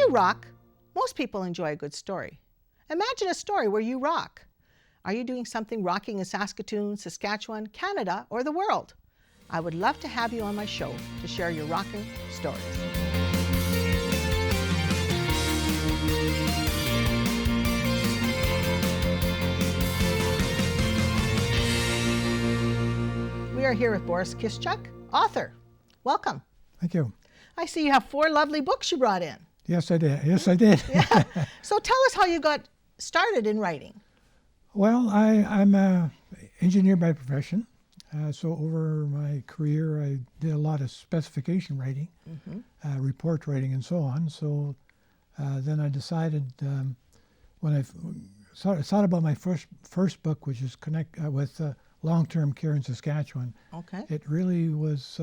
you rock, most people enjoy a good story. Imagine a story where you rock. Are you doing something rocking in Saskatoon, Saskatchewan, Canada, or the world? I would love to have you on my show to share your rocking stories. We are here with Boris Kishchuk, author. Welcome. Thank you. I see you have 4 lovely books you brought in. Yes, I did. Yes, I did. Yeah. So tell us how you got started in writing. Well, I'm an engineer by profession. So over my career, I did a lot of specification writing, report writing, and so on. So then I decided when I thought about my first book, which is with long-term care in Saskatchewan. Okay. It really was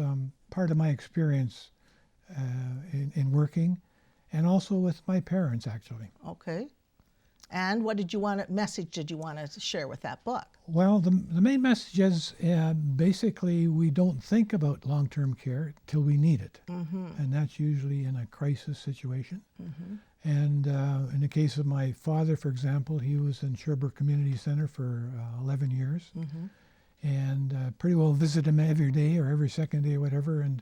part of my experience in working, and also with my parents, actually. Okay. And what message did you want to share with that book? Well, the main message is basically we don't think about long-term care till we need it. And that's usually in a crisis situation. And in the case of my father, for example, he was in Sherbrooke Community Center for 11 years. And pretty well visit him every day or every second day or whatever. And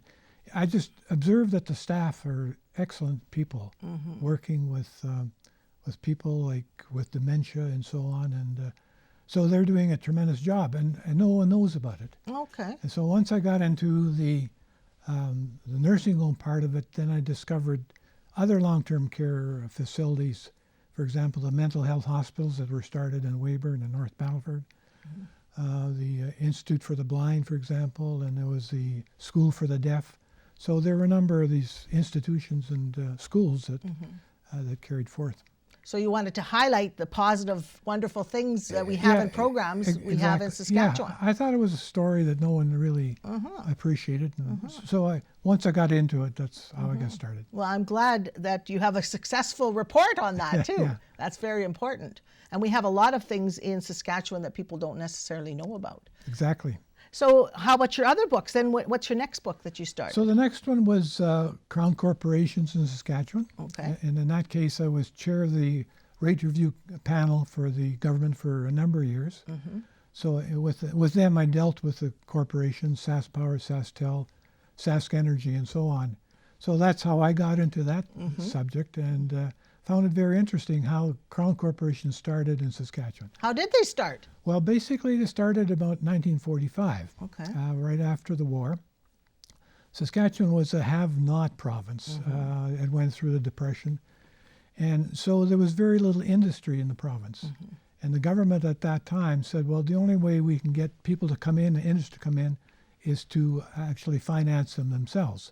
I just observed that the staff are excellent people working with people like with dementia and so on. And so they're doing a tremendous job, and no one knows about it. Okay. And so once I got into the nursing home part of it, then I discovered other long-term care facilities. For example, the mental health hospitals that were started in Weyburn and North Battleford. The Institute for the Blind, for example, and there was the School for the Deaf. So there were a number of these institutions and schools that that carried forth. So you wanted to highlight the positive, wonderful things that we have in programs we have in Saskatchewan. Yeah, I thought it was a story that no one really appreciated. And so once I got into it, that's how I got started. Well, I'm glad that you have a successful report on that too. Yeah. That's very important. And we have a lot of things in Saskatchewan that people don't necessarily know about. Exactly. So how about your other books? Then what's your next book that you started? So the next one was Crown Corporations in Saskatchewan. Okay. And in that case, I was chair of the rate review panel for the government for a number of years. So with them, I dealt with the corporations, SaskPower, SaskTel, Sask Energy, and so on. So that's how I got into that subject, and found it very interesting how Crown Corporation started in Saskatchewan. How did they start? Well, basically, they started about 1945, right after the war. Saskatchewan was a have-not province. It went through the Depression. And so there was very little industry in the province. And the government at that time said, well, the only way we can get people to come in, the industry to come in, is to actually finance them themselves,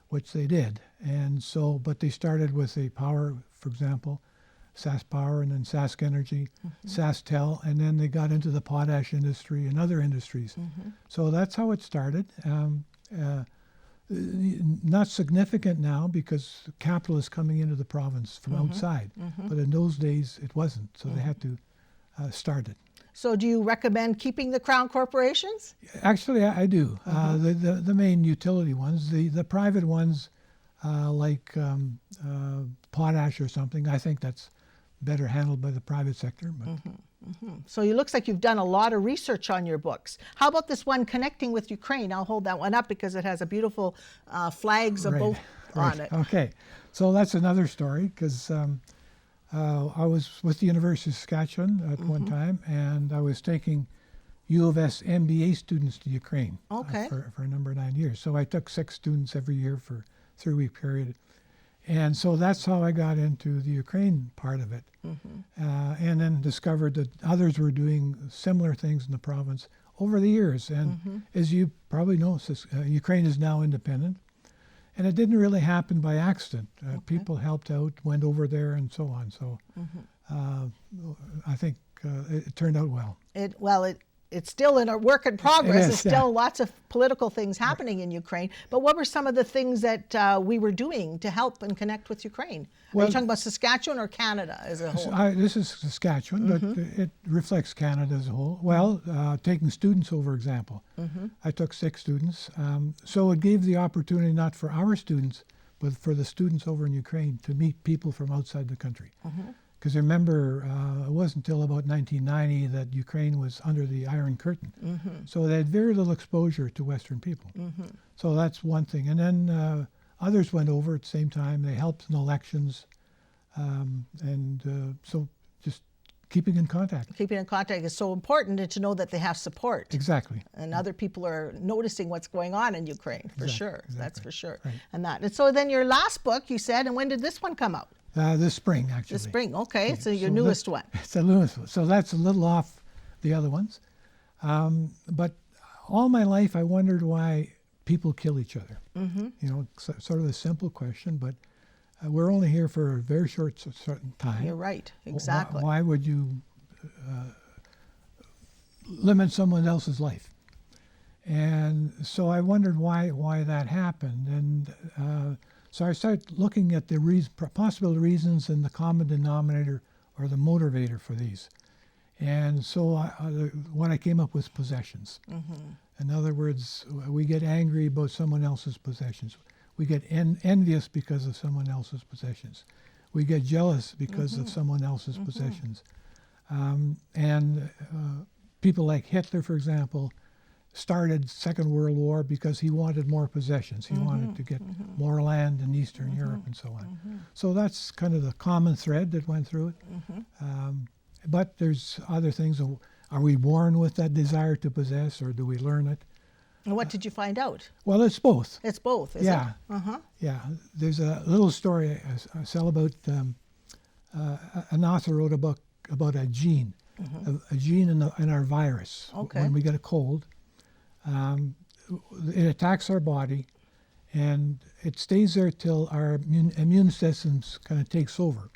which they did. And so, but they started with a power, for example, SaskPower, and then Sask Energy, SaskTel, and then they got into the potash industry and other industries. So that's how it started. Not significant now because capital is coming into the province from outside, but in those days it wasn't, so they had to start it. So do you recommend keeping the Crown corporations? Actually, I do. The main utility ones, the private ones like potash or something, I think that's better handled by the private sector. But. So it looks like you've done a lot of research on your books. How about this one, Connecting with Ukraine? I'll hold that one up because it has a beautiful flags of both on it. Okay, so that's another story because I was with the University of Saskatchewan at one time, and I was taking U of S MBA students to Ukraine for a number of 9 years. So I took 6 students every year for a 3-week period. And so that's how I got into the Ukraine part of it. And then discovered that others were doing similar things in the province over the years. And as you probably know, Ukraine is now independent. And it didn't really happen by accident. People helped out, went over there, and so on. So I think it turned out well. It's still in a work in progress. There's still lots of political things happening in Ukraine. But what were some of the things that we were doing to help and connect with Ukraine? Are you talking about Saskatchewan or Canada as a whole? This is Saskatchewan, but it reflects Canada as a whole. Well, taking students over example. I took 6 students. So it gave the opportunity not for our students, for the students over in Ukraine to meet people from outside the country. Because remember, it wasn't until about 1990 that Ukraine was under the Iron Curtain. So they had very little exposure to Western people. So that's one thing. And then others went over at the same time. They helped in elections. So just keeping in contact. Keeping in contact is so important, and to know that they have support. Exactly. And other people are noticing what's going on in Ukraine, for sure. Exactly. That's for sure. Right. And so then your last book, you said, and when did this one come out? This spring, actually. This spring, okay. So your newest one. It's the newest one. So that's a little off the other ones. But all my life, I wondered why people kill each other. Sort of a simple question, but we're only here for a very short time. You're right, exactly. Why would you limit someone else's life? And so I wondered why that happened. And so I started looking at the possible reasons and the common denominator or the motivator for these. And so what I came up with possessions. In other words, we get angry about someone else's possessions. We get envious because of someone else's possessions. We get jealous because of someone else's possessions. People like Hitler, for example, started Second World War because he wanted more possessions. He wanted to get more land in Eastern Europe and so on. So that's kind of the common thread that went through it. But there's other things. Are we born with that desire to possess, or do we learn it? And what did you find out? Well, it's both. It's both, is it? Yeah. There's a little story I tell about an author wrote a book about a gene, a gene in our virus. Okay. When we get a cold, it attacks our body, and it stays there till our immune system kind of takes over.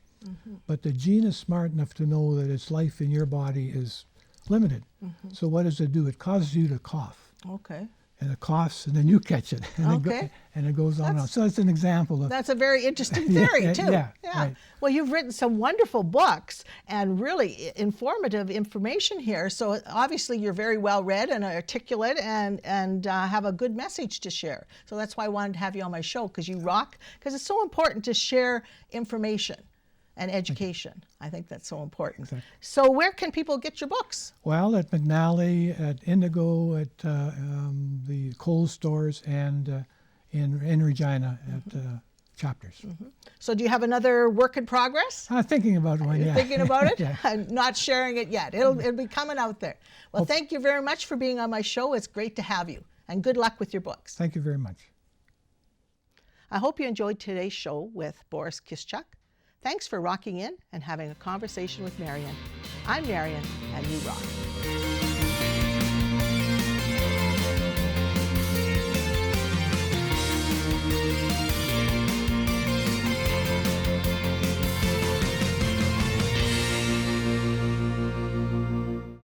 But the gene is smart enough to know that its life in your body is limited. So what does it do? It causes you to cough. Okay. And it coughs, and then you catch it. And it goes on and on. So that's an example of... That's a very interesting theory, too. Yeah. Right. Well, you've written some wonderful books and really informative information here. So obviously you're very well read and articulate and have a good message to share. So that's why I wanted to have you on my show, because you rock. Because it's so important to share information and education. I think that's so important. Exactly. So where can people get your books? Well, at McNally, at Indigo, at the Kohl's stores, and in Regina at Chapters. So do you have another work in progress? I'm thinking about one, You're thinking about it? Yeah. I'm not sharing it yet. It'll be coming out there. Well, thank you very much for being on my show. It's great to have you. And good luck with your books. Thank you very much. I hope you enjoyed today's show with Boris Kishchuk. Thanks for rocking in and having a conversation with Marian. I'm Marian, and you rock.